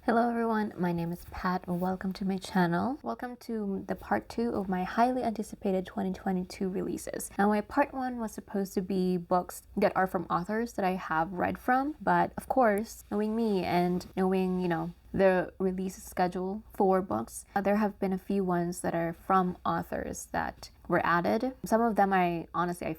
Hello everyone, my name is Pat. Welcome to my channel. Welcome to the part 2 of my highly anticipated 2022 releases. Now my part 1 was supposed to be books that are from authors that I have read from, but of course, knowing me and knowing, the release schedule for books, there have been a few ones that are from authors that were added. Some of them I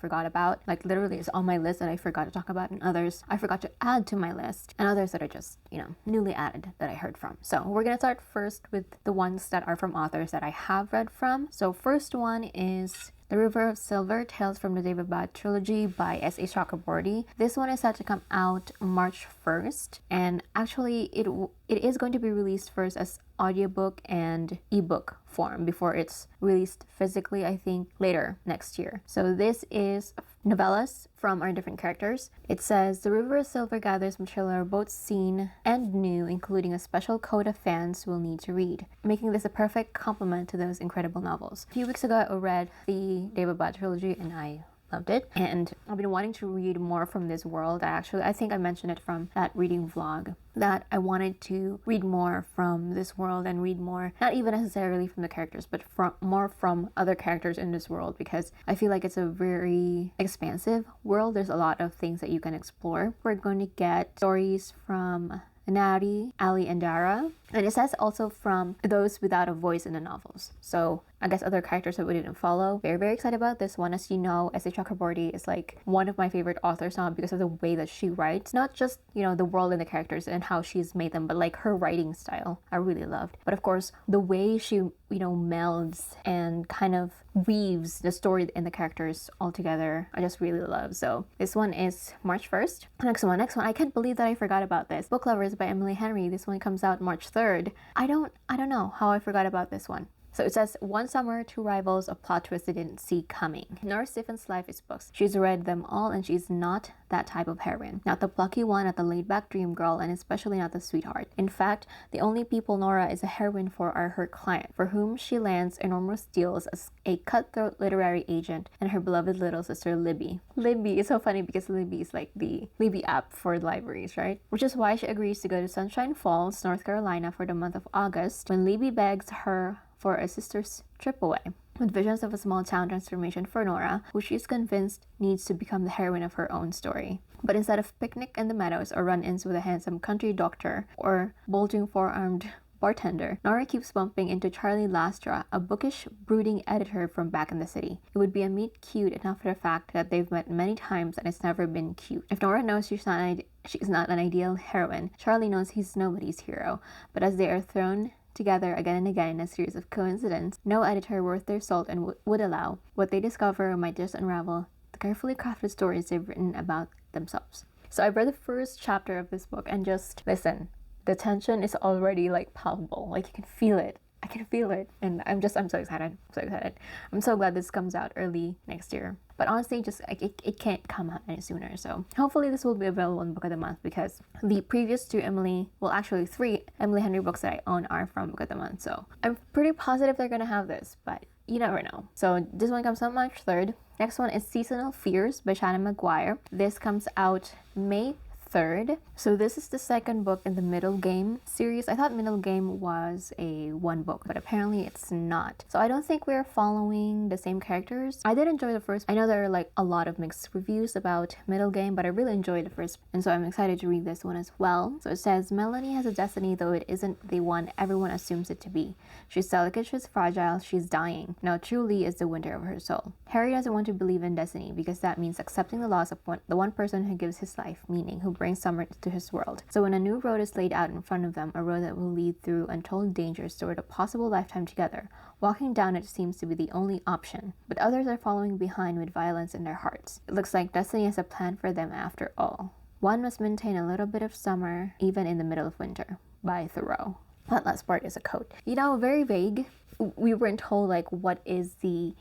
forgot about, like literally it's on my list that I forgot to talk about, and others I forgot to add to my list, and others that are just, newly added that I heard from. So we're gonna start first with the ones that are from authors that I have read from. So first one is The River of Silver, Tales from the Daevabad Trilogy by S.A. Chakraborty. This one is set to come out March 1st, and actually it is going to be released first as audiobook and ebook form before it's released physically, I think, later next year. So this is novellas from our different characters. It says, The River of Silver gathers material both seen and new, including a special code of fans will need to read, making this a perfect complement to those incredible novels. A few weeks ago, I read the Daevabad Trilogy and I loved it, and I've been wanting to read more from this world. I think I mentioned it from that reading vlog that I wanted to read more from this world and read more, not even necessarily from the characters, but more from other characters in this world, because I feel like it's a very expansive world. There's a lot of things that you can explore. We're going to get stories from Nari, Ali, and Dara. And it says also from those without a voice in the novels. So I guess other characters that we didn't follow. Very, very excited about this one. As you know, S.A. Chakraborty is like one of my favorite authors now because of the way that she writes. Not just, the world and the characters and how she's made them, but like her writing style I really loved. But of course, the way she, melds and kind of weaves the story and the characters all together, I just really love. So this one is March 1st. Next one. I can't believe that I forgot about this. Book Lovers by Emily Henry. This one comes out March 3rd. I don't know how I forgot about this one. So it says, one summer, two rivals, a plot twist they didn't see coming. Nora Stiffen's life is books. She's read them all and she's not that type of heroine. Not the plucky one, not the laid-back dream girl, and especially not the sweetheart. In fact, the only people Nora is a heroine for are her client, for whom she lands enormous deals as a cutthroat literary agent, and her beloved little sister Libby. Libby is so funny because Libby is like the Libby app for libraries, right? Which is why she agrees to go to Sunshine Falls, North Carolina for the month of August, when Libby begs her for a sister's trip away, with visions of a small town transformation for Nora, who she's convinced needs to become the heroine of her own story. But instead of picnic in the meadows or run-ins with a handsome country doctor or bulging four-armed bartender, Nora keeps bumping into Charlie Lastra, a bookish, brooding editor from back in the city. It would be a meet cute enough for the fact that they've met many times and it's never been cute. If Nora knows she's not an ideal heroine, Charlie knows he's nobody's hero. But as they are thrown together again and again in a series of coincidences, no editor worth their salt and would allow what they discover might just unravel the carefully crafted stories they've written about themselves. So I've read the first chapter of this book and just listen, the tension is already like palpable, like you can feel it. I can feel it, and I'm so excited. I'm so glad this comes out early next year. But honestly, just it can't come out any sooner. So hopefully this will be available in Book of the Month, because the previous three Emily Henry books that I own are from Book of the Month. So I'm pretty positive they're gonna have this, but you never know. So this one comes out March 3rd. Next one is Seasonal Fears by Seanen McGuire. This comes out May 3rd. So this is the second book in the Middle Game series. I thought Middle Game was a one book, but apparently it's not. So I don't think we're following the same characters. I did enjoy the first. I know there are like a lot of mixed reviews about Middle Game, but I really enjoyed the first, and so I'm excited to read this one as well. So it says, Melanie has a destiny, though it isn't the one everyone assumes it to be. She's delicate, she's fragile, she's dying. Now truly is the winter of her soul. Harry doesn't want to believe in destiny because that means accepting the loss of the one person who gives his life meaning, who brings summer to his world. So when a new road is laid out in front of them, a road that will lead through untold dangers toward a possible lifetime together, walking down it seems to be the only option. But others are following behind with violence in their hearts. It looks like destiny has a plan for them after all. One must maintain a little bit of summer even in the middle of winter, by Thoreau. That last part is a quote. Very vague. We weren't told like what is the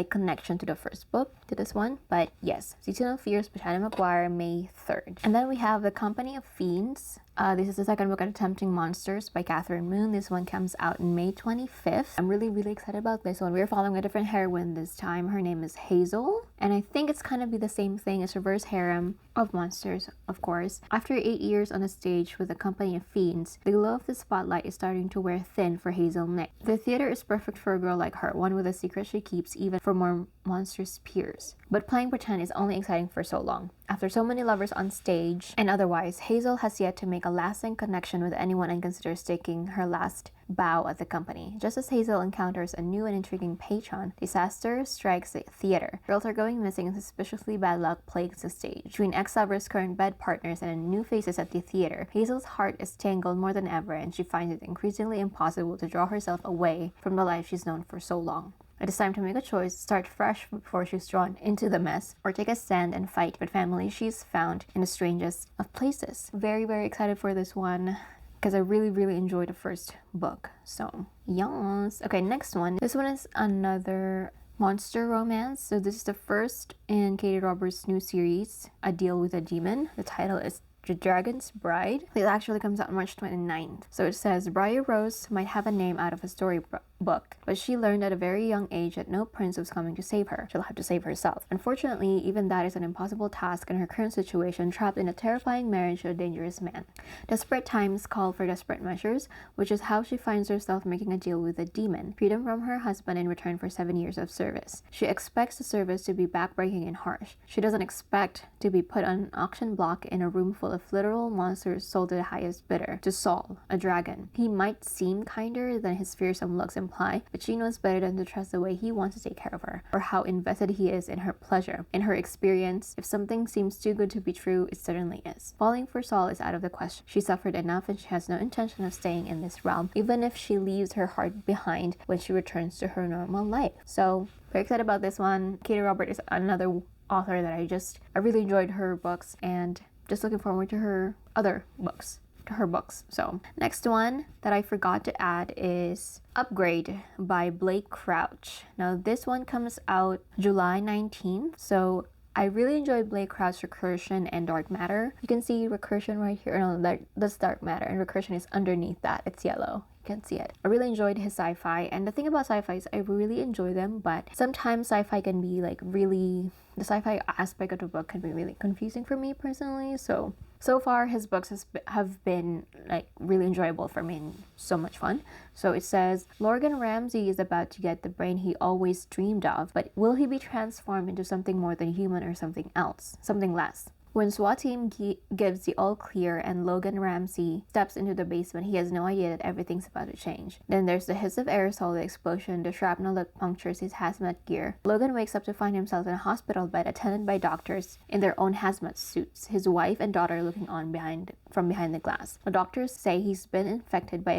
connection to the first book to this one, but yes, Seasonal Fears by Seanen McGuire, May 3rd. And then we have The Company of Fiends This is the second book, Attempting Monsters by Kathryn Moon. This one comes out May 25th. I'm really excited about this one. We're following a different heroine this time. Her name is Hazel, and I think it's kind of be the same thing as reverse harem of monsters, of course. After 8 years on a stage with a company of fiends, the glow of the spotlight is starting to wear thin for Hazel Nick. The theater is perfect for a girl like her, one with a secret she keeps even for more monstrous peers. But playing pretend is only exciting for so long. After so many lovers on stage and otherwise, Hazel has yet to make a lasting connection with anyone and considers taking her last bow at the company. Just as Hazel encounters a new and intriguing patron, disaster strikes the theater. Girls are going missing and suspiciously bad luck plagues the stage. Between ex-lovers, current bed partners, and new faces at the theater, Hazel's heart is tangled more than ever, and she finds it increasingly impossible to draw herself away from the life she's known for so long. It is time to make a choice, start fresh before she's drawn into the mess, or take a stand and fight with family she's found in the strangest of places. Very excited for this one, because I really enjoyed the first book. So, yes. Okay, next one. This one is another monster romance. So this is the first in Katee Roberts' new series, A Deal with a Demon. The title is The Dragon's Bride. It actually comes out March 29th. So it says, Briar Rose might have a name out of a storybook, but she learned at a very young age that no prince was coming to save her. She'll have to save herself. Unfortunately, even that is an impossible task in her current situation, trapped in a terrifying marriage to a dangerous man. Desperate times call for desperate measures, which is how she finds herself making a deal with a demon. Freedom from her husband in return for 7 years of service. She expects the service to be backbreaking and harsh. She doesn't expect to be put on an auction block in a room full of literal monsters sold to the highest bidder. To Saul, a dragon. He might seem kinder than his fearsome looks imply, but she knows better than to trust the way he wants to take care of her, or how invested he is in her pleasure. In her experience, if something seems too good to be true, it certainly is. Falling for Saul is out of the question. She suffered enough and she has no intention of staying in this realm, even if she leaves her heart behind when she returns to her normal life. So, very excited about this one. Katee Roberts is another author that I really enjoyed her books, and just looking forward to her other books. So next one that I forgot to add is Upgrade by Blake Crouch. Now this one comes out July 19th. So I really enjoyed Blake Crouch's Recursion and Dark Matter. You can see Recursion right here. No, that's Dark Matter, and Recursion is underneath that. It's yellow. You can see it. I really enjoyed his sci-fi, and the thing about sci-fi is I really enjoy them, but sometimes sci-fi can be the sci-fi aspect of the book can be really confusing for me personally. So far his books have been really enjoyable for me and so much fun. So it says, Logan Ramsay is about to get the brain he always dreamed of, but will he be transformed into something more than human or something else, something less? When SWAT team gives the all clear and Logan Ramsay steps into the basement, he has no idea that everything's about to change. Then there's the hiss of aerosol, the explosion, the shrapnel that punctures his hazmat gear. Logan wakes up to find himself in a hospital bed attended by doctors in their own hazmat suits, his wife and daughter looking on from behind the glass. The doctors say he's been infected by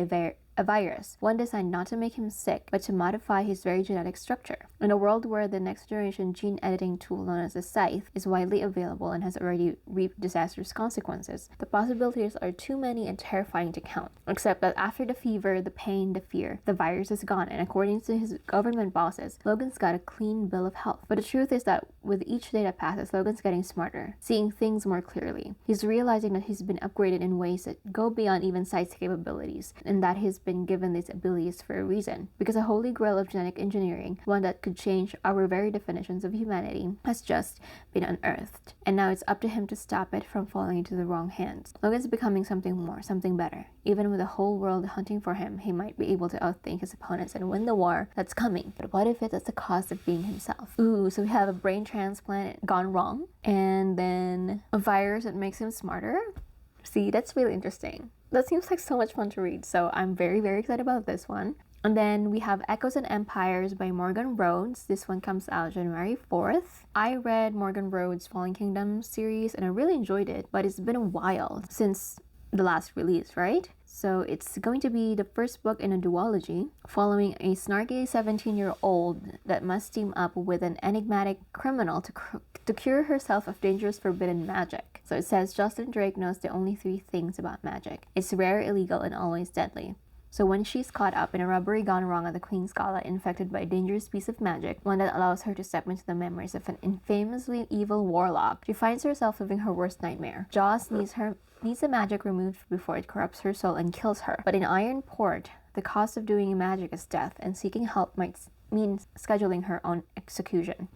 a virus, one designed not to make him sick, but to modify his very genetic structure. In a world where the next generation gene editing tool known as the Scythe is widely available and has already reaped disastrous consequences, the possibilities are too many and terrifying to count. Except that after the fever, the pain, the fear, the virus is gone, and according to his government bosses, Logan's got a clean bill of health. But the truth is that with each day that passes, Logan's getting smarter, seeing things more clearly. He's realizing that he's been upgraded in ways that go beyond even Scythe's capabilities, and that he's been given these abilities for a reason, because a holy grail of genetic engineering, one that could change our very definitions of humanity, has just been unearthed, and now it's up to him to stop it from falling into the wrong hands. Logan's becoming something more, something better. Even with the whole world hunting for him, he might be able to outthink his opponents and win the war that's coming. But what if it's at the cost of being himself? Ooh, so we have a brain transplant gone wrong, and then a virus that makes him smarter. See, that's really interesting. That seems like so much fun to read, so I'm very excited about this one. And then we have Echoes and Empires by Morgan Rhodes. This one comes out January 4th. I read Morgan Rhodes' Fallen Kingdom series and I really enjoyed it, but it's been a while since the last release, right? So it's going to be the first book in a duology, following a snarky 17-year-old that must team up with an enigmatic criminal to cure herself of dangerous forbidden magic. So it says Justin Drake knows the only 3 things about magic. It's rare, illegal, and always deadly. So when she's caught up in a robbery gone wrong at the Queen's Gala, infected by a dangerous piece of magic, one that allows her to step into the memories of an infamously evil warlock, she finds herself living her worst nightmare. Jaws needs her needs the magic removed before it corrupts her soul and kills her. But in Iron Port, the cost of doing magic is death, and seeking help might mean scheduling her own execution.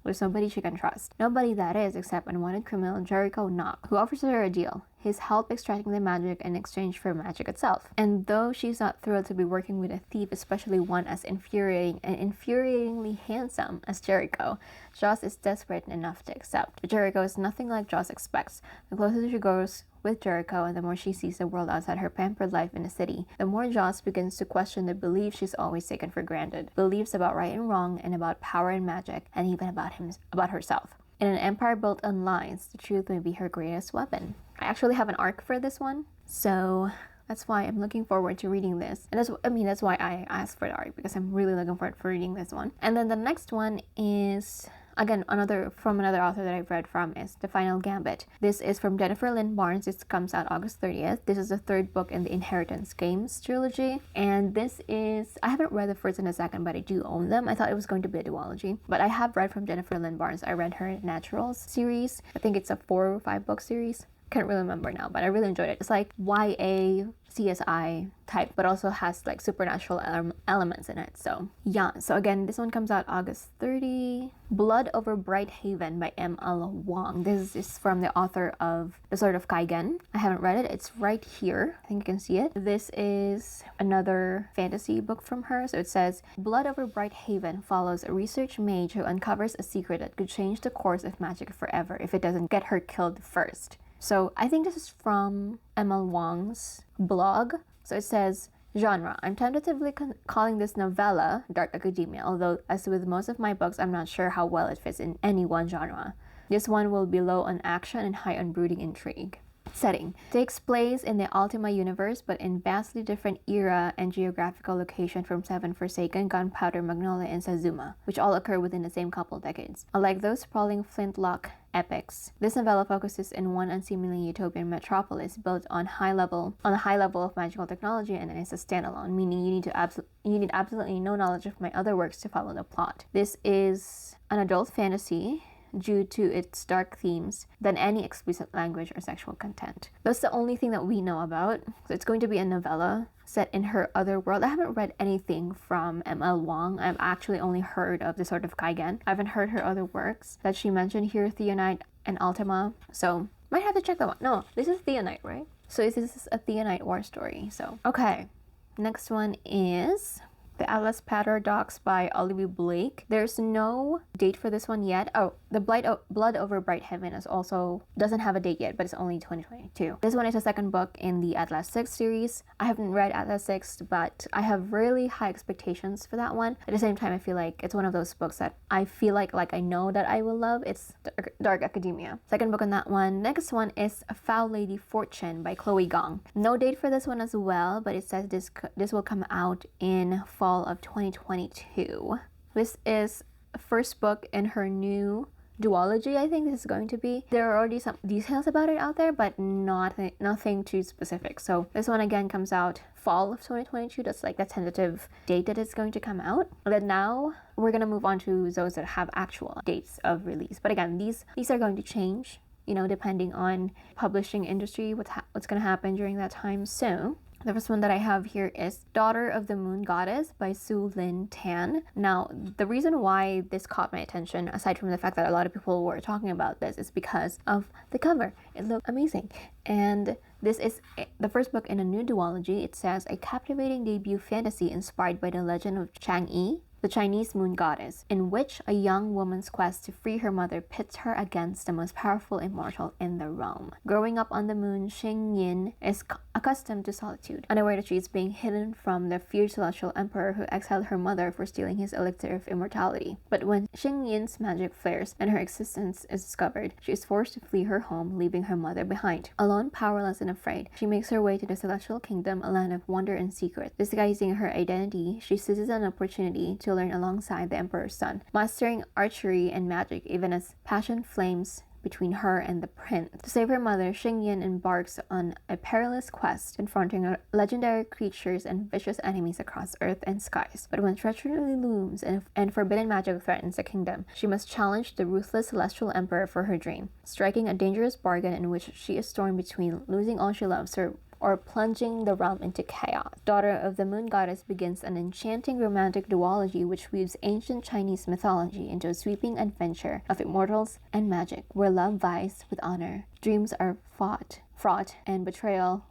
There's nobody she can trust. Nobody, that is, except unwanted criminal Jericho Knock, who offers her a deal. His help extracting the magic in exchange for magic itself. And though she's not thrilled to be working with a thief, especially one as infuriating and infuriatingly handsome as Jericho, Joss is desperate enough to accept. But Jericho is nothing like Joss expects. The closer she goes with Jericho and the more she sees the world outside her pampered life in the city, the more Joss begins to question the beliefs she's always taken for granted. Beliefs about right and wrong, and about power and magic, and even about herself. In an empire built on lies, the truth may be her greatest weapon. I actually have an arc for this one, so that's why I'm looking forward to reading this. And that's why I asked for the arc, because I'm really looking forward for reading this one. And then the next one is, again, another author that I've read from, is The Final Gambit. This is from Jennifer Lynn Barnes. It comes out August 30th. This is the third book in the Inheritance Games trilogy. And this is, I haven't read the first and the second, but I do own them. I thought it was going to be a duology. But I have read from Jennifer Lynn Barnes. I read her Naturals series. I think it's a 4 or 5 book series. Can't really remember now, but I really enjoyed it. It's like YA, CSI type, but also has like supernatural elements in it. So yeah, so again, this one comes out August 30. Blood Over Bright Haven by M.L. Wang. This is from the author of The Sword of Kaigen. I haven't read it. It's right here. I think you can see it. This is another fantasy book from her. So it says, Blood Over Bright Haven follows a research mage who uncovers a secret that could change the course of magic forever if it doesn't get her killed first. So I think this is from M.L. Wang's blog. So it says, genre. I'm tentatively calling this novella dark academia, although as with most of my books, I'm not sure how well it fits in any one genre. This one will be low on action and high on brooding intrigue. Setting. Takes place in the Ultima universe, but in vastly different era and geographical location from Seven Forsaken, Gunpowder, Magnolia, and Sazuma, which all occur within the same couple decades. Unlike those sprawling flintlock epics, this novella focuses in one unseemingly utopian metropolis built on a high level of magical technology, and is a standalone, meaning you need absolutely no knowledge of my other works to follow the plot. This is an adult fantasy due to its dark themes than any explicit language or sexual content. That's the only thing that we know about. So it's going to be a novella set in her other world. I haven't read anything from M.L. Wang. I've actually only heard of The Sword of Kaigen. I haven't heard her other works that she mentioned here, Theonite and Ultima. So might have to check that one. No, this is Theonite, right? So this is a Theonite war story. So okay, next one is The Atlas Paradox by Olivie Blake. There's no date for this one yet. Oh, The Blood Over Bright Heaven is also doesn't have a date yet, but it's only 2022. This one is the second book in the Atlas 6 series. I haven't read Atlas 6, but I have really high expectations for that one. At the same time, I feel like it's one of those books that I feel like I know that I will love. It's Dark Academia. Second book on that one. Next one is Foul Lady Fortune by Chloe Gong. No date for this one as well, but it says this will come out in fall of 2022. This is the first book in her new duology. I think this is going to be. There are already some details about it out there, but nothing too specific. So this one again comes out fall of 2022. That's like the tentative date that it's going to come out. And then now we're gonna move on to those that have actual dates of release. But again, these are going to change, depending on publishing industry, what's gonna happen during that time. So the first one that I have here is Daughter of the Moon Goddess by Su Lin Tan. Now, the reason why this caught my attention, aside from the fact that a lot of people were talking about this, is because of the cover. It looked amazing. And this is the first book in a new duology. It says, a captivating debut fantasy inspired by the legend of Chang'e, the Chinese moon goddess, in which a young woman's quest to free her mother pits her against the most powerful immortal in the realm. Growing up on the moon, Xingyin is accustomed to solitude, unaware that she is being hidden from the fierce celestial emperor who exiled her mother for stealing his elixir of immortality. But when Xingyin's magic flares and her existence is discovered, she is forced to flee her home, leaving her mother behind. Alone, powerless, and afraid, she makes her way to the celestial kingdom, a land of wonder and secret. Disguising her identity, she seizes an opportunity to learn alongside the emperor's son, mastering archery and magic even as passion flames between her and the prince. To save her mother, Xingyan embarks on a perilous quest, confronting legendary creatures and vicious enemies across earth and skies. But when treachery looms and forbidden magic threatens the kingdom, she must challenge the ruthless celestial emperor for her dream, striking a dangerous bargain in which she is torn between losing all she loves or plunging the realm into chaos. Daughter of the Moon Goddess begins an enchanting romantic duology which weaves ancient Chinese mythology into a sweeping adventure of immortals and magic, where love vies with honor, dreams are fraught, and betrayal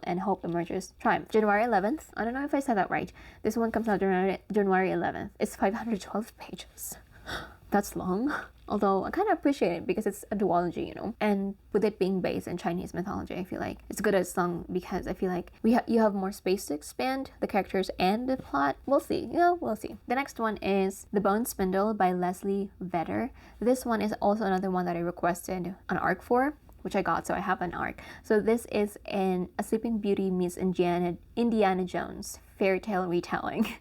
and hope emerges triumph. January 11th. I don't know if I said that right. This one comes out January 11th. It's 512 pages. That's long. Although I kind of appreciate it because it's a duology, you know. And with it being based in Chinese mythology, I feel like it's good as long because I feel like you have more space to expand the characters and the plot. We'll see. We'll see. The next one is The Bone Spindle by Leslie Vedder. This one is also another one that I requested an arc for, which I got, so I have an arc. So this is a Sleeping Beauty meets Indiana Jones fairy tale retelling. It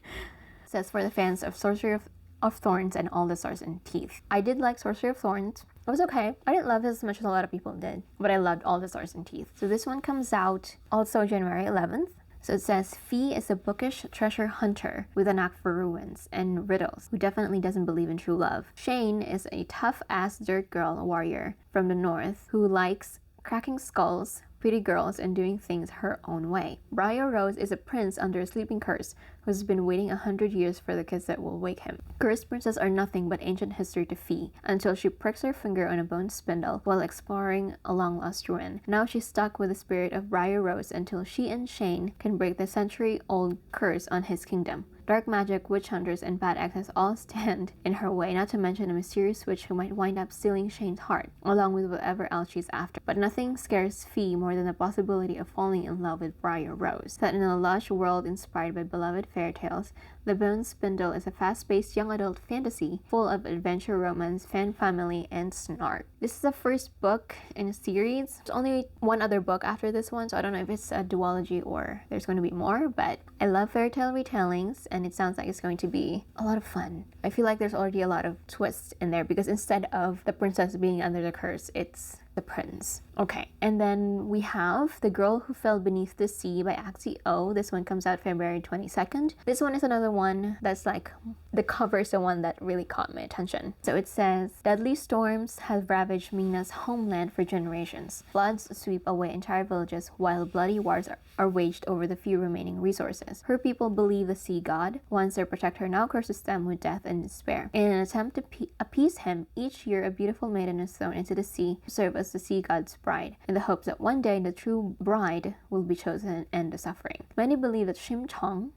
says for the fans of Sorcery of Thorns and All the Stars and Teeth. I did like Sorcery of Thorns. It was okay. I didn't love it as much as a lot of people did, but I loved All the Stars and Teeth. So this one comes out also January 11th. So it says, Fee is a bookish treasure hunter with a knack for ruins and riddles who definitely doesn't believe in true love. Shane is a tough-ass dirt girl warrior from the north who likes cracking skulls, pretty girls, and doing things her own way. Briar Rose is a prince under a sleeping curse who's been waiting 100 years for the kiss that will wake him. Cursed princes are nothing but ancient history to Fee until she pricks her finger on a bone spindle while exploring a long-lost ruin. Now she's stuck with the spirit of Briar Rose until she and Shane can break the century-old curse on his kingdom. Dark magic, witch hunters, and bad exes all stand in her way, not to mention a mysterious witch who might wind up stealing Shane's heart, along with whatever else she's after. But nothing scares Fee more than the possibility of falling in love with Briar Rose. Set in a lush world inspired by beloved fairy tales, The Bone Spindle is a fast-paced young adult fantasy full of adventure, romance, fan family, and snark. This is the first book in a series. There's only one other book after this one, so I don't know if it's a duology or there's going to be more, but I love fairy tale retellings, and it sounds like it's going to be a lot of fun. I feel like there's already a lot of twists in there because instead of the princess being under the curse, it's the prince. Okay, and then we have The Girl Who Fell Beneath the Sea by Axie. This one comes out February 22nd. This one is another one that's like, the cover is the one that really caught my attention. So it says, deadly storms have ravaged Mina's homeland for generations. Floods sweep away entire villages while bloody wars are waged over the few remaining resources. Her people believe the sea god, once their protector, now curses them with death and despair. In an attempt to appease him, each year a beautiful maiden is thrown into the sea to serve as the sea god's bride, in the hopes that one day the true bride will be chosen and end the suffering. Many believe that Shimchong?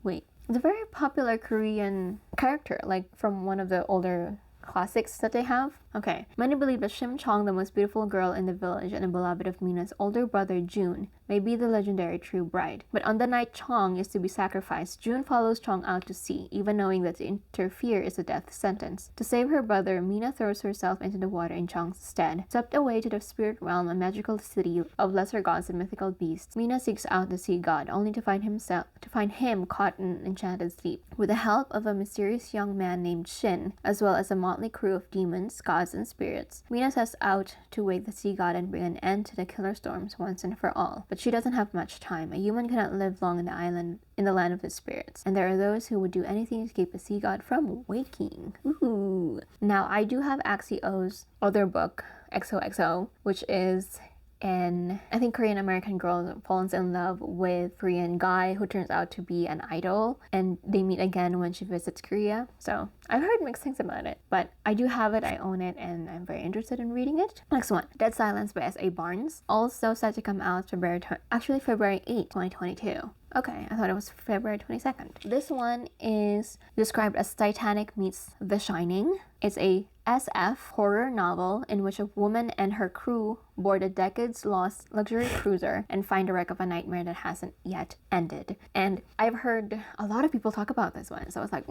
Wait, it's a very popular Korean character, like from one of the older classics that they have. Okay, many believe that Shimchong, the most beautiful girl in the village and a beloved of Mina's older brother June, may be the legendary true bride. But on the night Chong is to be sacrificed, June follows Chong out to sea, even knowing that to interfere is a death sentence. To save her brother, Mina throws herself into the water in Chong's stead. Swept away to the spirit realm, a magical city of lesser gods and mythical beasts, Mina seeks out the sea god, only to find him caught in enchanted sleep. With the help of a mysterious young man named Shin, as well as a motley crew of demons, gods, and spirits, Mina sets out to wake the sea god and bring an end to the killer storms once and for all. But she doesn't have much time. A human cannot live long in the land of the spirits, and there are those who would do anything to keep a sea god from waking. Ooh. Now, I do have Axie O's other book, XOXO, which is I think Korean American girl falls in love with Korean guy who turns out to be an idol, and they meet again when she visits Korea. So I've heard mixed things about it, but I do have it, I own it, and I'm very interested in reading it. Next one, Dead Silence by S.A. Barnes, also set to come out February 8, 2022. Okay, I thought it was February 22nd. This one is described as Titanic meets The Shining. It's a SF horror novel in which a woman and her crew board a decades-lost luxury cruiser and find the wreck of a nightmare that hasn't yet ended. And I've heard a lot of people talk about this one, so I was like,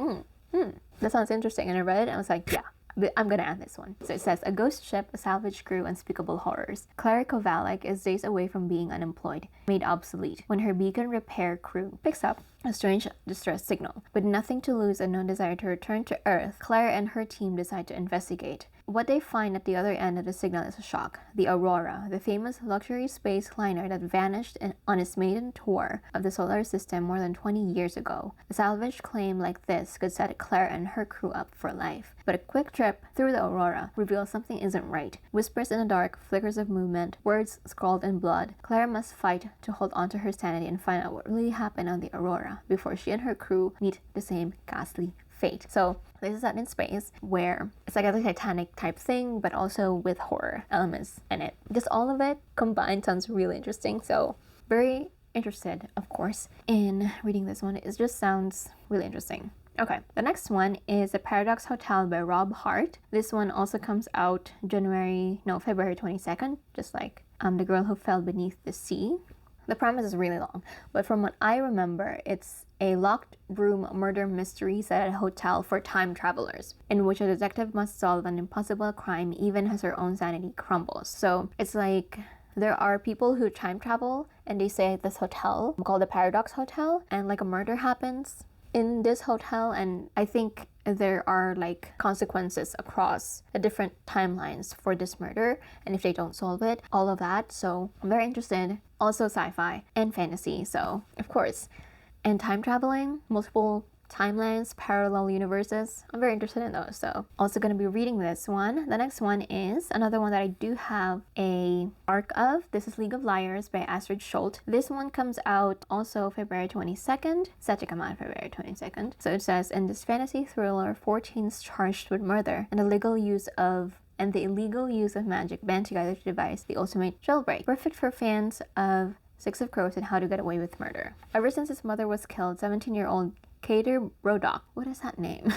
that sounds interesting. And I read it and I was like, yeah, I'm gonna add this one. So it says, a ghost ship, a salvage crew, unspeakable horrors. Claire Kovalek is days away from being unemployed, made obsolete, when her beacon repair crew picks up a strange distress signal. With nothing to lose and no desire to return to Earth, Claire and her team decide to investigate. what they find at the other end of the signal is a shock. The Aurora, the famous luxury space liner that vanished on its maiden tour of the solar system more than 20 years ago. A salvage claim like this could set Claire and her crew up for life. But a quick trip through the Aurora reveals something isn't right. Whispers in the dark, flickers of movement, words scrawled in blood. Claire must fight to hold onto her sanity and find out what really happened on the Aurora before she and her crew meet the same ghastly fate. So this is set in space where it's like a Titanic type thing, but also with horror elements in it. Just all of it combined sounds really interesting. So very interested, of course, in reading this one. It just sounds really interesting. Okay, the next one is The Paradox Hotel by Rob Hart. This one also comes out February 22nd, just like The Girl Who Fell Beneath the Sea. The premise is really long, but from what I remember, it's a locked room murder mystery set at a hotel for time travelers, in which a detective must solve an impossible crime even as her own sanity crumbles. So it's like there are people who time travel and they stay at this hotel called the Paradox Hotel, and like a murder happens in this hotel, and I think there are like consequences across the different timelines for this murder, and if they don't solve it, all of that. So I'm very interested. Also sci-fi and fantasy, so of course. And time traveling, multiple timelines, parallel universes. I'm very interested in those, so also going to be reading this one. The next one is another one that I do have a arc of. This is League of Liars by Astrid Scholte. This one comes out also February 22nd. Set to come out February 22nd. So it says, in this fantasy thriller, 4 teens charged with murder and the illegal use of magic band together to devise the ultimate jailbreak. Perfect for fans of Six of Crows and How to Get Away with Murder. Ever since his mother was killed, 17-year-old Katee Brodock, what is that name?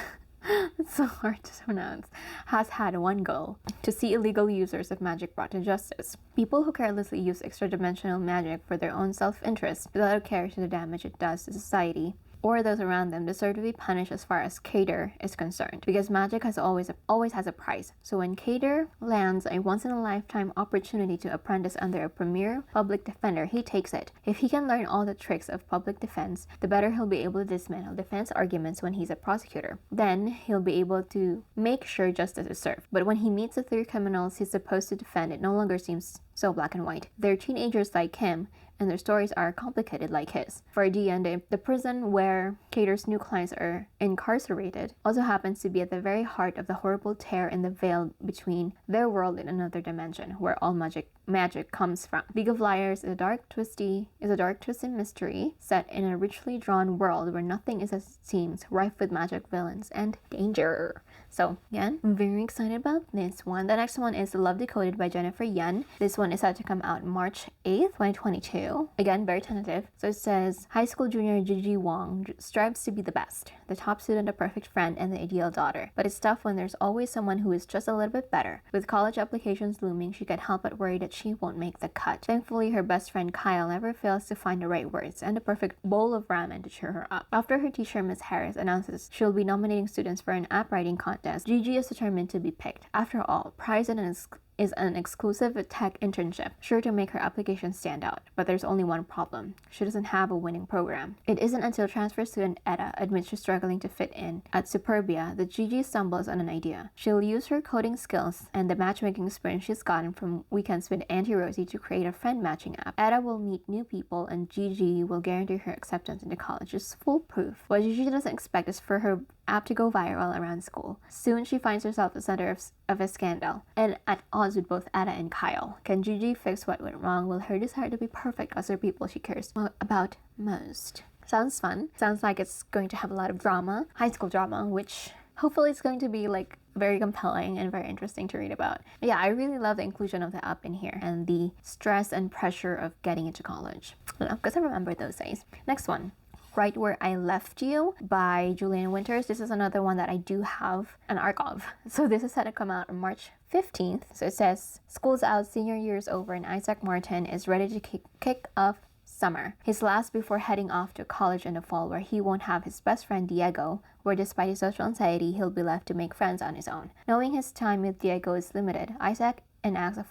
It's so hard to pronounce, has had one goal: to see illegal users of magic brought to justice. People who carelessly use extra-dimensional magic for their own self-interest without a care to the damage it does to society or those around them deserve to be punished as far as Katee is concerned, because magic has always has a price. So when Katee lands a once-in-a-lifetime opportunity to apprentice under a premier public defender, he takes it. If he can learn all the tricks of public defense, the better he'll be able to dismantle defense arguments when he's a prosecutor. Then he'll be able to make sure justice is served. But when he meets the 3 criminals he's supposed to defend, it no longer seems so black and white. They're teenagers like him, and their stories are complicated like his. For D&D, the prison where Katee's new clients are incarcerated also happens to be at the very heart of the horrible tear in the veil between their world and another dimension, where all magic comes from. League of Liars is a dark, twisted mystery set in a richly drawn world where nothing is as it seems, rife with magic, villains, and danger. So again, I'm very excited about this one. The next one is Love Decoded by Jennifer Yen. This one is set to come out March 8th, 2022. Again, very tentative. So it says, high school junior Gigi Wang strives to be the best, the top student, a perfect friend, and the ideal daughter. But it's tough when there's always someone who is just a little bit better. With college applications looming, she can't help but worry that she won't make the cut. Thankfully, her best friend Kyle never fails to find the right words and the perfect bowl of ramen to cheer her up. After her teacher, Miss Harris, announces she'll be nominating students for an app writing contest, Gigi is determined to be picked. After all, prize is an exclusive tech internship, sure to make her application stand out. But there's only one problem. She doesn't have a winning program. It isn't until transfer student Etta admits she's struggling to fit in at Superbia that Gigi stumbles on an idea. She'll use her coding skills and the matchmaking experience she's gotten from weekends with Auntie Rosie to create a friend matching app. Etta will meet new people and Gigi will guarantee her acceptance into college. It's foolproof. What Gigi doesn't expect is for her app to go viral around school. Soon she finds herself the center of a scandal and at odds with both Etta and Kyle. Can Gigi fix what went wrong? Will her desire to be perfect cause her people she cares about most? Sounds fun. Sounds like it's going to have a lot of drama, high school drama, which hopefully is going to be like very compelling and very interesting to read about. Yeah, I really love the inclusion of the app in here and the stress and pressure of getting into college. Because I remember those days. Next one. Right Where I Left You by Julian Winters. This is another one that I do have an arc of. So this is set to come out on March 15th. So it says, school's out, senior year's over, and Isaac Martin is ready to kick off summer. His last before heading off to college in the fall, where he won't have his best friend Diego, where despite his social anxiety, he'll be left to make friends on his own. Knowing his time with Diego is limited, Isaac enacts a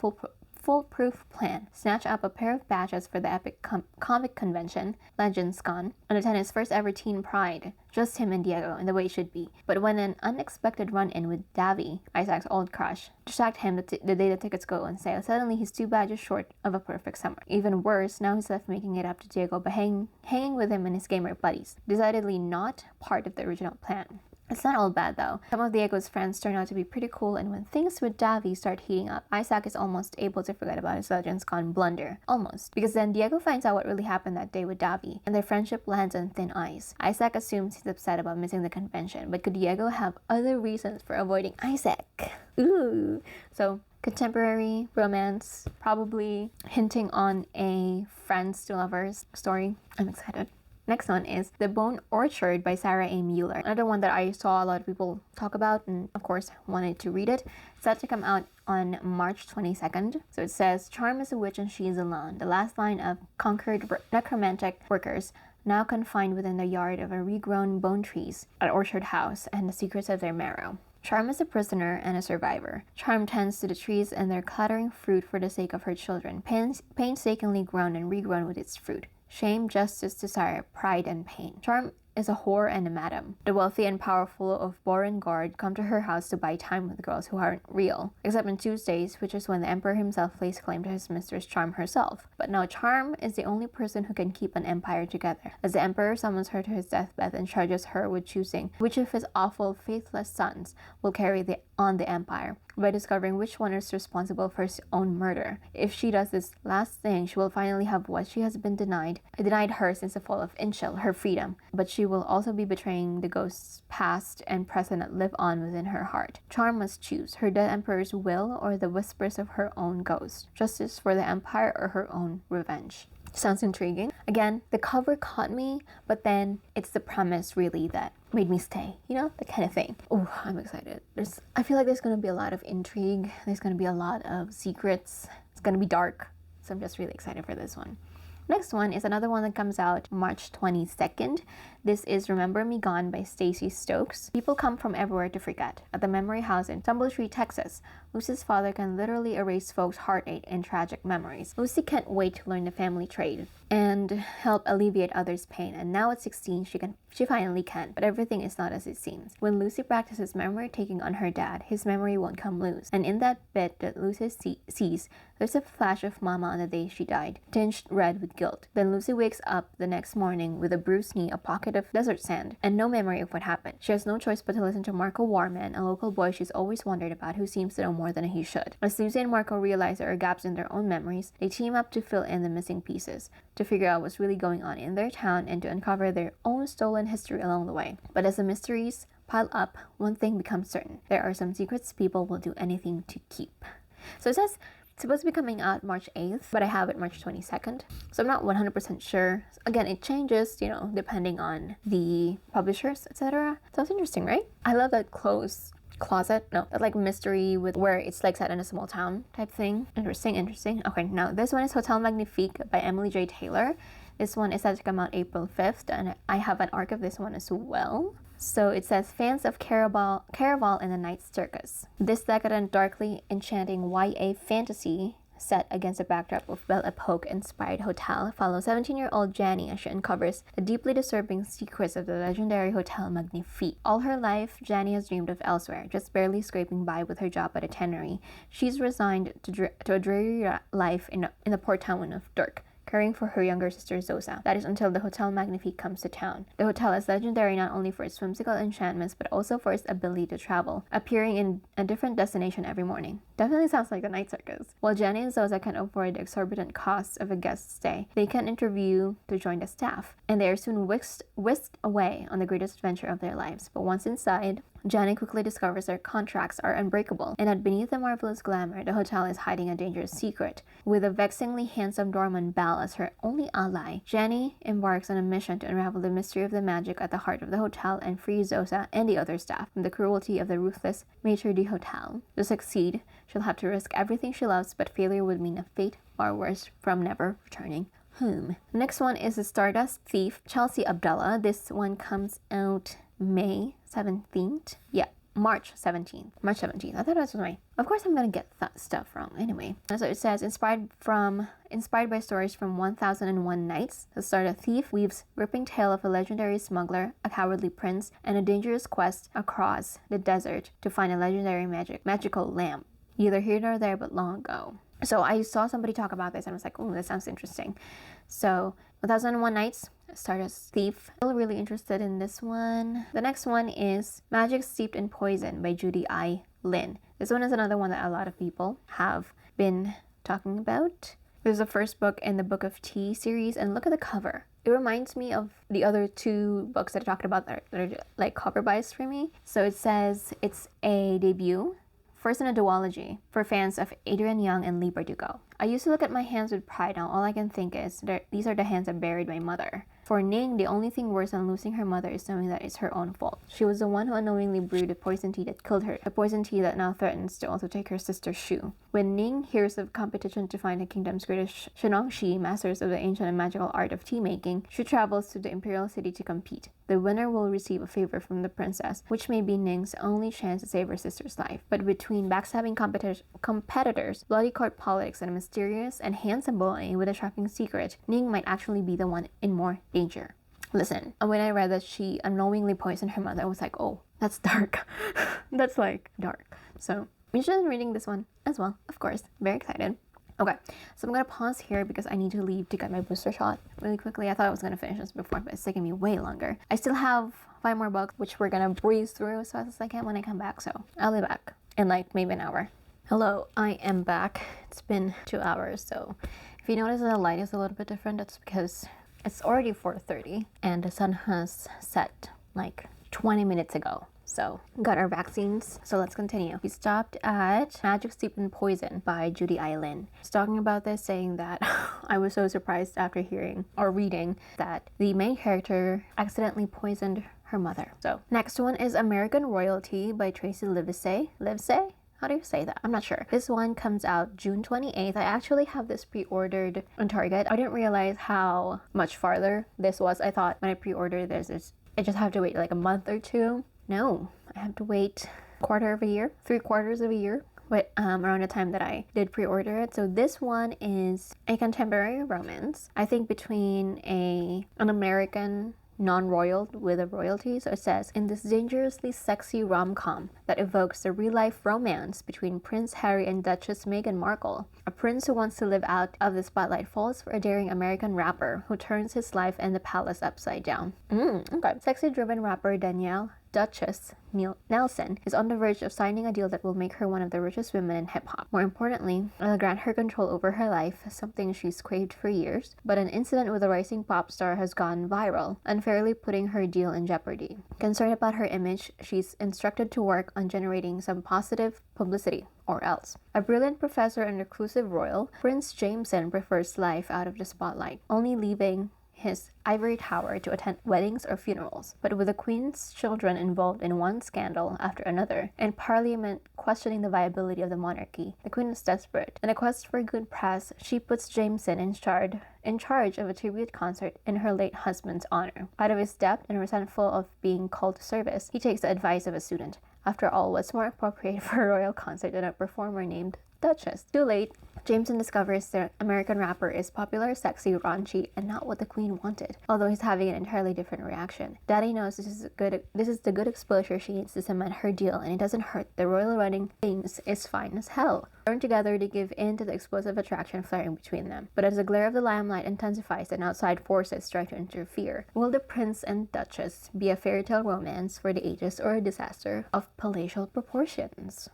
foolproof plan. Snatch up a pair of badges for the epic comic convention, Legends Con, and attend his first ever teen pride. Just him and Diego, in the way it should be. But when an unexpected run-in with Davy, Isaac's old crush, distract him the day the tickets go on sale, suddenly he's 2 badges short of a perfect summer. Even worse, now he's left making it up to Diego by hanging with him and his gamer buddies. Decidedly not part of the original plan. It's not all bad though. Some of Diego's friends turn out to be pretty cool, and when things with Davy start heating up, Isaac is almost able to forget about his Legends Con blunder. Almost. Because then Diego finds out what really happened that day with Davy, and their friendship lands on thin ice. Isaac assumes he's upset about missing the convention, but could Diego have other reasons for avoiding Isaac? Ooh. So, contemporary romance, probably hinting on a friends to lovers story. I'm excited. Next one is The Bone Orchard by Sarah A. Mueller. Another one that I saw a lot of people talk about and of course wanted to read it. It's set to come out on March 22nd. So it says, Charm is a witch and she is alone. The last line of conquered necromantic workers now confined within the yard of a regrown bone trees at Orchard House and the secrets of their marrow. Charm is a prisoner and a survivor. Charm tends to the trees and their clattering fruit for the sake of her children, painstakingly grown and regrown with its fruit. Shame, justice, desire, pride, and pain. Charm is a whore and a madam. The wealthy and powerful of Borengard come to her house to buy time with girls who aren't real, except on Tuesdays, which is when the emperor himself lays claim to his mistress Charm herself. But now Charm is the only person who can keep an empire together, as the emperor summons her to his deathbed and charges her with choosing which of his awful, faithless sons will carry on the empire, by discovering which one is responsible for his own murder. If she does this last thing, she will finally have what she has been denied her since the fall of Inchel, her freedom, but she will also be betraying the ghosts past and present that live on within her heart. Charm must choose her dead emperor's will or the whispers of her own ghost, justice for the empire or her own revenge. Sounds intriguing. Again, the cover caught me, but then it's the premise really that made me stay, you know, that kind of thing. Oh, I'm excited. I feel like there's going to be a lot of intrigue. There's going to be a lot of secrets. It's going to be dark. So I'm just really excited for this one. Next one is another one that comes out March 22nd. This is Remember Me Gone by Stacey Stokes. People come from everywhere to forget. At the Memory House in Tumbletree, Texas, Lucy's father can literally erase folks' heartache and tragic memories. Lucy can't wait to learn the family trade and help alleviate others' pain. And now at 16, she finally can. But everything is not as it seems. When Lucy practices memory taking on her dad, his memory won't come loose. And in that bit that Lucy sees, there's a flash of Mama on the day she died, tinged red with guilt. Then Lucy wakes up the next morning with a bruised knee, a pocket of desert sand, and no memory of what happened. She has no choice but to listen to Marco Warman, a local boy she's always wondered about who seems to know more than he should. As Lucy and Marco realize there are gaps in their own memories, they team up to fill in the missing pieces, to figure out what's really going on in their town and to uncover their own stolen history along the way. But as the mysteries pile up, one thing becomes certain. There are some secrets people will do anything to keep. So it says it's supposed to be coming out March 8th, but I have it March 22nd. So I'm not 100% sure. Again, it changes, you know, depending on the publishers, etc. Sounds interesting, right? I love that that like mystery with where it's like set in a small town type thing. Interesting. Okay, now this one is Hotel Magnifique by Emily J. Taylor. This one is set to come out April 5th, and I have an arc of this one as well. So it says, fans of Caraval and the Night Circus. This decadent, darkly enchanting YA fantasy set against a backdrop of Belle Epoque-inspired hotel follows 17-year-old Janny as she uncovers the deeply disturbing secrets of the legendary Hotel Magnifique. All her life, Janny has dreamed of elsewhere, just barely scraping by with her job at a tannery. She's resigned to a dreary life in the port town of Dirk, caring for her younger sister Zosa. That is until the Hotel Magnifique comes to town. The hotel is legendary not only for its whimsical enchantments, but also for its ability to travel, appearing in a different destination every morning. Definitely sounds like the Night Circus. While Jenny and Zosa can avoid the exorbitant costs of a guest stay, they can interview to join the staff, and they are soon whisked away on the greatest adventure of their lives. But once inside, Jenny quickly discovers their contracts are unbreakable, and that beneath the marvelous glamour, the hotel is hiding a dangerous secret. With a vexingly handsome doorman Belle as her only ally, Jenny embarks on a mission to unravel the mystery of the magic at the heart of the hotel and free Zosa and the other staff from the cruelty of the ruthless maitre d'hotel. To succeed, she'll have to risk everything she loves, but failure would mean a fate far worse from never returning home. Next one is The Stardust Thief, Chelsea Abdullah. This one comes out May 17th. Yeah, March 17th. March 17th. I thought it was May. Of course I'm gonna get that stuff wrong anyway. So it says, inspired by stories from 1001 Nights, the start a thief weaves ripping tale of a legendary smuggler, a cowardly prince, and a dangerous quest across the desert to find a legendary magical lamp. Neither here nor there, but long ago. So I saw somebody talk about this and I was like, oh, this sounds interesting. So 1001 Nights, Stardust Thief. I'm really interested in this one. The next one is Magic Steeped in Poison by Judy I. Lynn. This one is another one that a lot of people have been talking about. This is the first book in the Book of Tea series, and look at the cover. It reminds me of the other two books that I talked about that are like cover buys for me. So it says it's a debut, first in a duology, for fans of Adrian Young and Leigh Bardugo. I used to look at my hands with pride. Now all I can think is that these are the hands that buried my mother. For Ning, the only thing worse than losing her mother is knowing that it's her own fault. She was the one who unknowingly brewed the poison tea that killed her, the poison tea that now threatens to also take her sister's shoe. When Ning hears of competition to find the kingdom's greatest Shenongshi, masters of the ancient and magical art of tea making, she travels to the imperial city to compete. The winner will receive a favor from the princess, which may be Ning's only chance to save her sister's life. But between backstabbing competitors, bloody court politics, and a mysterious and handsome boy with a shocking secret, Ning might actually be the one in more danger. Listen, when I read that she unknowingly poisoned her mother, I was like, oh, that's dark. That's like dark. So I'm interested in reading this one as well, of course. Very excited. Okay, so I'm gonna pause here because I need to leave to get my booster shot really quickly. I thought I was gonna finish this before, but it's taking me way longer. I still have 5 more books, which we're gonna breeze through as fast as I can when I come back, so I'll be back in like maybe an hour. Hello, I am back. It's been 2 hours, so if you notice that the light is a little bit different, that's because it's already 4:30 and the sun has set like 20 minutes ago. So, got our vaccines. So let's continue. We stopped at Magic Steeped in Poison by Judy I. Lynn. She's talking about this, saying that I was so surprised after hearing or reading that the main character accidentally poisoned her mother. So, next one is American Royalty by Tracy Livesey. Livesey? How do you say that? I'm not sure. This one comes out June 28th. I actually have this pre-ordered on Target. I didn't realize how much farther this was. I thought when I pre-ordered this, I just have to wait like a month or two. No, I have to wait a quarter of a year, 3/4 of a year, but around the time that I did pre-order it. So this one is a contemporary romance, I think between an American non-royal with a royalty. So it says, in this dangerously sexy rom-com that evokes the real-life romance between Prince Harry and Duchess Meghan Markle, a prince who wants to live out of the spotlight falls for a daring American rapper who turns his life and the palace upside down. Okay. Sexy-driven rapper Danielle Duchess Nelson is on the verge of signing a deal that will make her one of the richest women in hip-hop. More importantly, it'll grant her control over her life, something she's craved for years. But an incident with a rising pop star has gone viral, unfairly putting her deal in jeopardy. Concerned about her image, she's instructed to work on generating some positive publicity, or else. A brilliant professor and reclusive royal, Prince Jameson prefers life out of the spotlight, only leaving his ivory tower to attend weddings or funerals. But with the Queen's children involved in one scandal after another, and Parliament questioning the viability of the monarchy, the Queen is desperate. In a quest for good press, she puts Jameson in charge of a tribute concert in her late husband's honor. Out of his depth and resentful of being called to service, he takes the advice of a student. After all, what's more appropriate for a royal concert than a performer named Duchess? Too late, Jameson discovers the American rapper is popular, sexy, raunchy, and not what the Queen wanted, although he's having an entirely different reaction. Daddy knows this is the good exposure she needs to cement her deal, and it doesn't hurt. The royal wedding things is fine as hell. Turn together to give in to the explosive attraction flaring between them. But as the glare of the limelight intensifies and outside forces try to interfere, will the prince and duchess be a fairy tale romance for the ages or a disaster of palatial proportions?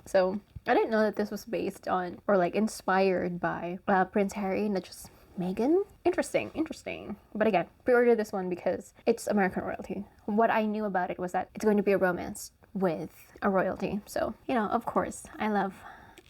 So I didn't know that this was based on or like inspired by Prince Harry and Duchess Meghan. Interesting. But again, pre-order this one because it's American royalty. What I knew about it was that it's going to be a romance with a royalty. So, you know, of course, I love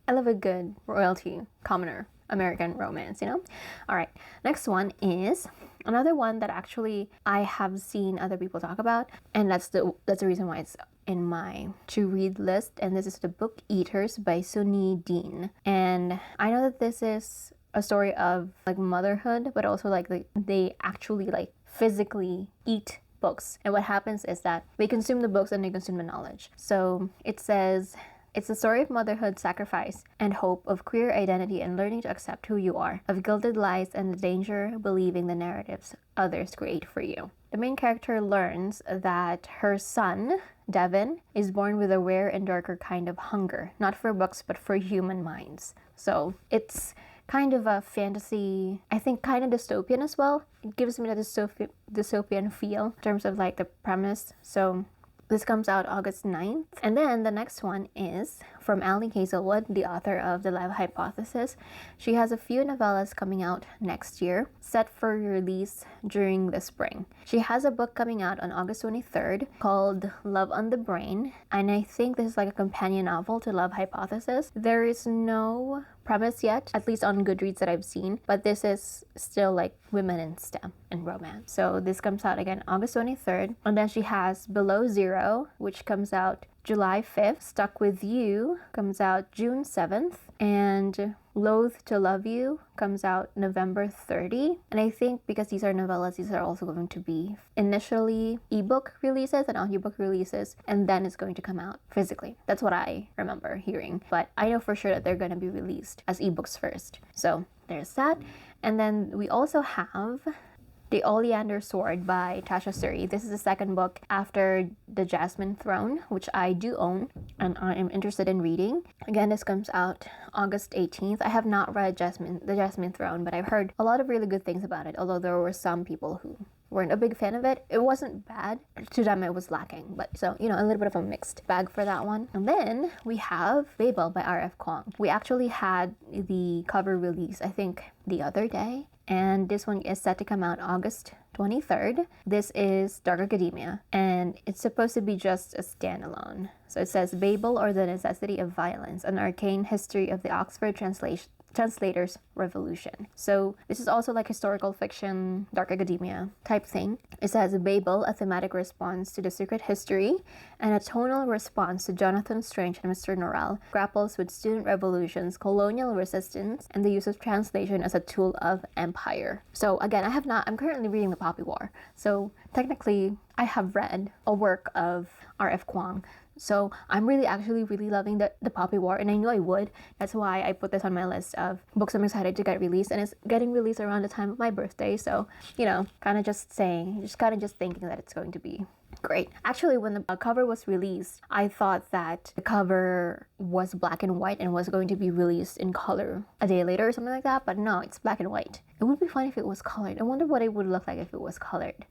a good royalty commoner American romance, you know? All right, next one is another one that actually I have seen other people talk about, and that's the reason why it's in my to read list, and this is The Book Eaters by Sunyi Dean. And I know that this is a story of like motherhood, but also like they actually like physically eat books. And what happens is that they consume the books and they consume the knowledge. So it says, it's the story of motherhood, sacrifice, and hope, of queer identity and learning to accept who you are, of gilded lies and the danger of believing the narratives others create for you. The main character learns that her son, Devin, is born with a rare and darker kind of hunger, not for books but for human minds. So it's kind of a fantasy, I think kind of dystopian as well. It gives me that dystopian feel in terms of like the premise. So this comes out August 9th. And then the next one is from Ali Hazelwood, the author of The Love Hypothesis. She has a few novellas coming out next year, set for release during the spring. She has a book coming out on August 23rd called Love on the Brain, and I think this is like a companion novel to Love Hypothesis. There is no premise yet, at least on Goodreads that I've seen, but this is still like women in STEM and romance. So this comes out again August 23rd. And then she has Below Zero, which comes out July 5th. Stuck With You comes out June 7th. And Loath to Love You comes out November 30. And I think because these are novellas, these are also going to be initially ebook releases and audiobook releases, and then it's going to come out physically. That's what I remember hearing. But I know for sure that they're going to be released as ebooks first. So there's that. And then we also have The Oleander Sword by TASHA SURI. This is the second book after The Jasmine Throne, which I do own and I am interested in reading. Again, this comes out August 18th. I have not read The Jasmine Throne, but I've heard a lot of really good things about it, although there were some people who weren't a big fan of it. It wasn't bad. To them, it was lacking. But so, you know, a little bit of a mixed bag for that one. And then we have Babel by R.F. Kuang. We actually had the cover release, I think, the other day. And this one is set to come out August 23rd. This is Dark Academia, and it's supposed to be just a standalone. So it says Babel, or the Necessity of Violence, an arcane history of the Oxford Translators Revolution. So this is also like historical fiction, Dark Academia type thing. It says Babel, a thematic response to the secret history and a tonal response to Jonathan Strange and Mr. Norrell, grapples with student revolutions, colonial resistance, and the use of translation as a tool of empire. So again, I'm currently reading The Poppy War. So technically, I have read a work of R.F. Kuang. So I'm actually really loving the Poppy War, and I knew I would. That's why I put this on my list of books I'm excited to get released, and it's getting released around the time of my birthday. So, you know, kind of just thinking that it's going to be great. Actually, when the cover was released, I thought that the cover was black and white and was going to be released in color a day later or something like that, but no, it's black and white. It would be fun if it was colored. I wonder what it would look like if it was colored.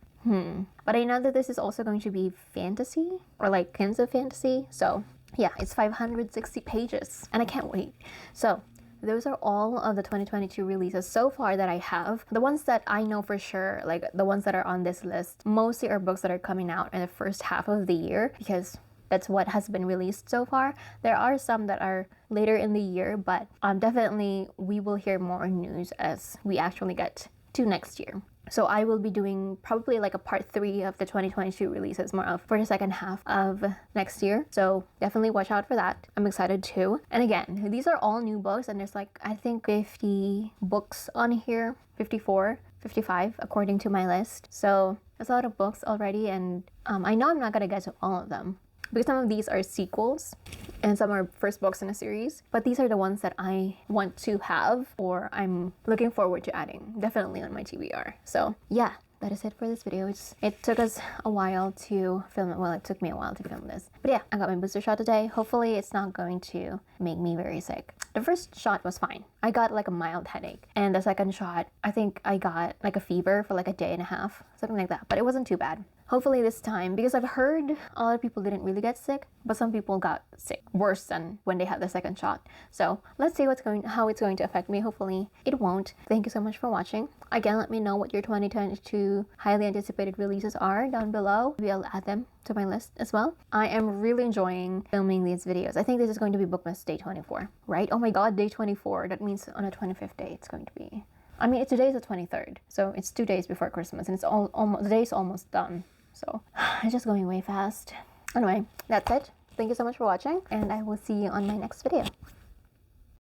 But I know that this is also going to be fantasy, or like hints of fantasy. So yeah, it's 560 pages and I can't wait. So those are all of the 2022 releases so far that I have. The ones that I know for sure, like the ones that are on this list, mostly are books that are coming out in the first half of the year, because that's what has been released so far. There are some that are later in the year, but definitely we will hear more news as we actually get to next year. So I will be doing probably like a part 3 of the 2022 releases, more of for the second half of next year. So definitely watch out for that. I'm excited too. And again, these are all new books, and there's like, I think 50 books on here, 54, 55 according to my list. So there's a lot of books already, and I know I'm not gonna get to all of them, because some of these are sequels and some are first books in a series, but these are the ones that I want to have, or I'm looking forward to adding definitely on my TBR. So yeah, that is it for this video. It took us a while to film it. Well, it took me a while to film this, but yeah, I got my booster shot today. Hopefully it's not going to make me very sick. The first shot was fine. I got like a mild headache, and the second shot, I think I got like a fever for like a day and a half, something like that, but it wasn't too bad. Hopefully this time, because I've heard a lot of people didn't really get sick, but some people got sick worse than when they had the second shot. So let's see how it's going to affect me. Hopefully it won't. Thank you so much for watching. Again, let me know what your 2022 highly anticipated releases are down below. Maybe I'll add them to my list as well. I am really enjoying filming these videos. I think this is going to be Bookmas day 24, right? Oh my god, day 24. That means on the 25th day it's going to be. I mean, today's the 23rd, so it's 2 days before Christmas, and it's the day's almost done. So it's just going way fast. Anyway, that's it. Thank you so much for watching, and I will see you on my next video.